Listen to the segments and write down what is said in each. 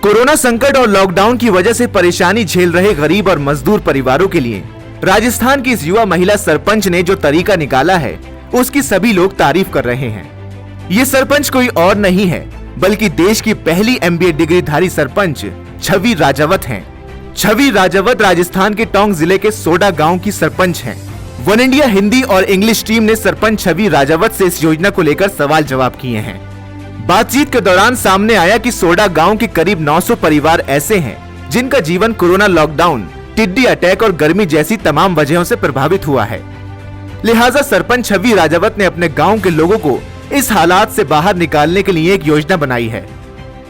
Corona संकट और lockdown की वजह से परेशानी झेल रहे गरीब और मजदूर परिवारों के लिए राजस्थान की इस युवा महिला सरपंच ने जो तरीका निकाला है उसकी सभी लोग तारीफ कर रहे हैं। ये सरपंच कोई और नहीं है बल्कि देश की पहली MBA डिग्रीधारी सरपंच छवि राजावत हैं। छवि राजावत राजस्थान के टोंक जिले के सोडा गांव की सरपंच हैं। वन इंडिया हिंदी और इंग्लिश टीम ने सरपंच छवि राजावत से इस योजना को लेकर सवाल जवाब किए हैं। बातचीत के दौरान सामने आया कि सोडा गांव के करीब 900 परिवार ऐसे हैं जिनका जीवन कोरोना लॉकडाउन, टिड्डी अटैक और गर्मी जैसी तमाम वजहों से प्रभावित हुआ है। लिहाजा सरपंच छवि राजावत ने अपने गांव के लोगों को इस हालात से बाहर निकालने के लिए एक योजना बनाई है।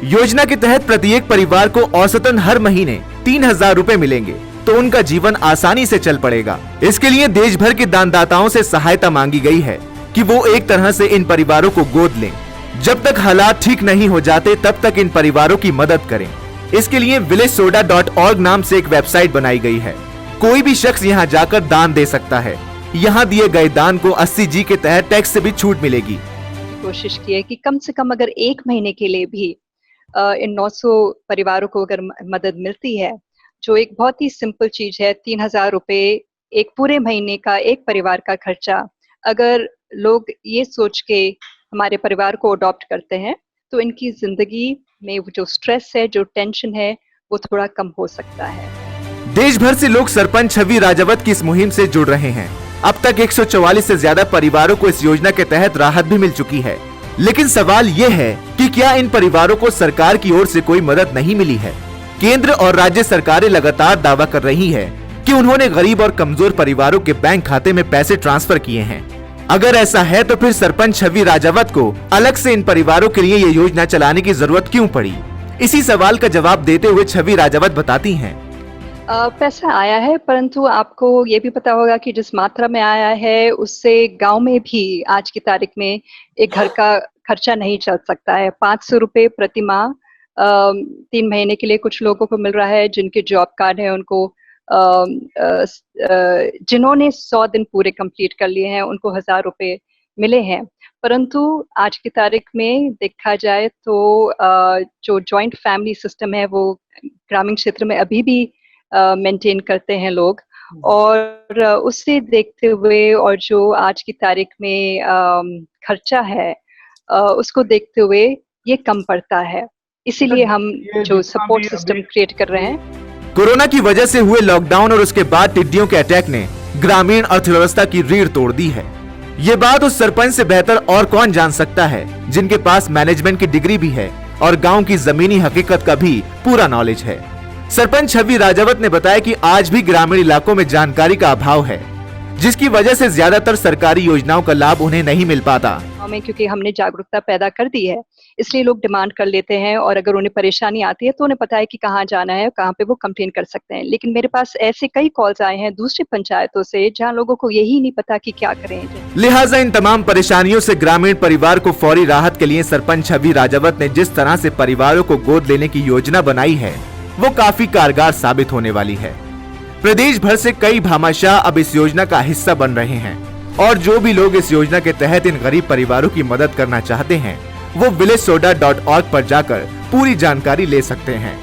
योजना के तहत प्रत्येक परिवार को औसतन हर महीने 3000 रुपए मिलेंगे तो उनका जीवन आसानी से चल पड़ेगा। इसके लिए देश भर के दानदाताओं से सहायता मांगी गई है कि वो एक तरह से इन परिवारों को गोद लें। जब तक हालात ठीक नहीं हो जाते तब तक इन परिवारों की मदद करें। इसके लिए villagesoda.org नाम से एक वेबसाइट बनाई गई है। कोई भी शख्स यहां जाकर दान दे सकता है। यहां दिए गए दान को 80G के तहत टैक्स से भी छूट मिलेगी। कोशिश की है कि कम से कम अगर एक महीने के लिए भी इन 900 परिवारों को अगर मदद मिलती है, जो एक बहुत ही सिंपल चीज है, 3000 रुपए एक पूरे महीने का एक परिवार का खर्चा, अगर लोग ये सोच के हमारे परिवार को अडॉप्ट करते हैं तो इनकी जिंदगी में जो स्ट्रेस है, जो टेंशन है, वो थोड़ा कम हो सकता है। देश भर से लोग सरपंच छवि राजावत की इस मुहिम से जुड़ रहे हैं। अब तक 144 से ज्यादा परिवारों को इस योजना के तहत राहत भी मिल चुकी है। लेकिन सवाल ये है कि क्या इन परिवारों को सरकार की ओर से कोई मदद नहीं मिली है? केंद्र और राज्य सरकारें लगातार दावा कर रही है कि उन्होंने गरीब और कमजोर परिवारों के बैंक खाते में पैसे ट्रांसफर किए हैं। अगर ऐसा है तो फिर सरपंच छवि राजावत को अलग से इन परिवारों के लिए ये योजना चलाने की जरूरत क्यों पड़ी? इसी सवाल का जवाब देते हुए छवि राजावत बताती हैं। पैसा आया है, परंतु आपको ये भी पता होगा कि जिस मात्रा में आया है उससे गांव में भी आज की तारीख में एक घर का खर्चा नहीं चल सकता है। 500 रुपए प्रति माह 3 महीने के लिए कुछ लोगों को मिल रहा है जिनके जॉब कार्ड है, उनको जिन्होंने 100 दिन पूरे कंप्लीट कर लिए हैं उनको 1000 रुपए मिले हैं। परंतु आज की तारीख में देखा जाए तो जो जॉइंट फैमिली सिस्टम है वो ग्रामीण क्षेत्र में अभी भी मेंटेन करते हैं लोग, और उससे देखते हुए और जो आज की तारीख में खर्चा है उसको देखते हुए ये कम पड़ता है। इसीलिए हम जो सपोर्ट सिस्टम क्रिएट कर रहे हैं। कोरोना की वजह से हुए लॉकडाउन और उसके बाद टिड्डियों के अटैक ने ग्रामीण अर्थव्यवस्था की रीढ़ तोड़ दी है। ये बात उस सरपंच से बेहतर और कौन जान सकता है जिनके पास मैनेजमेंट की डिग्री भी है और गांव की जमीनी हकीकत का भी पूरा नॉलेज है। सरपंच छवि राजावत ने बताया कि आज भी ग्रामीण इलाकों में जानकारी का अभाव है, जिसकी वजह से ज्यादातर सरकारी योजनाओं का लाभ उन्हें नहीं मिल पाता। क्योंकि हमने जागरूकता पैदा कर दी है इसलिए लोग डिमांड कर लेते हैं, और अगर उन्हें परेशानी आती है तो उन्हें पता है कि कहाँ जाना है, कहाँ पे वो कंप्लेन कर सकते हैं। लेकिन मेरे पास ऐसे कई कॉल्स आए हैं दूसरी पंचायतों से जहाँ लोगों को यही नहीं पता कि क्या करें। लिहाजा इन तमाम परेशानियों से ग्रामीण परिवार को फौरी राहत के लिए सरपंच छवि राजावत ने जिस तरह से परिवारों को गोद लेने की योजना बनाई है वो काफी कारगर साबित होने वाली है। प्रदेश भर से कई भामाशाह अब इस योजना का हिस्सा बन रहे हैं, और जो भी लोग इस योजना के तहत इन गरीब परिवारों की मदद करना चाहते हैं वो villagesoda.org पर जाकर पूरी जानकारी ले सकते हैं।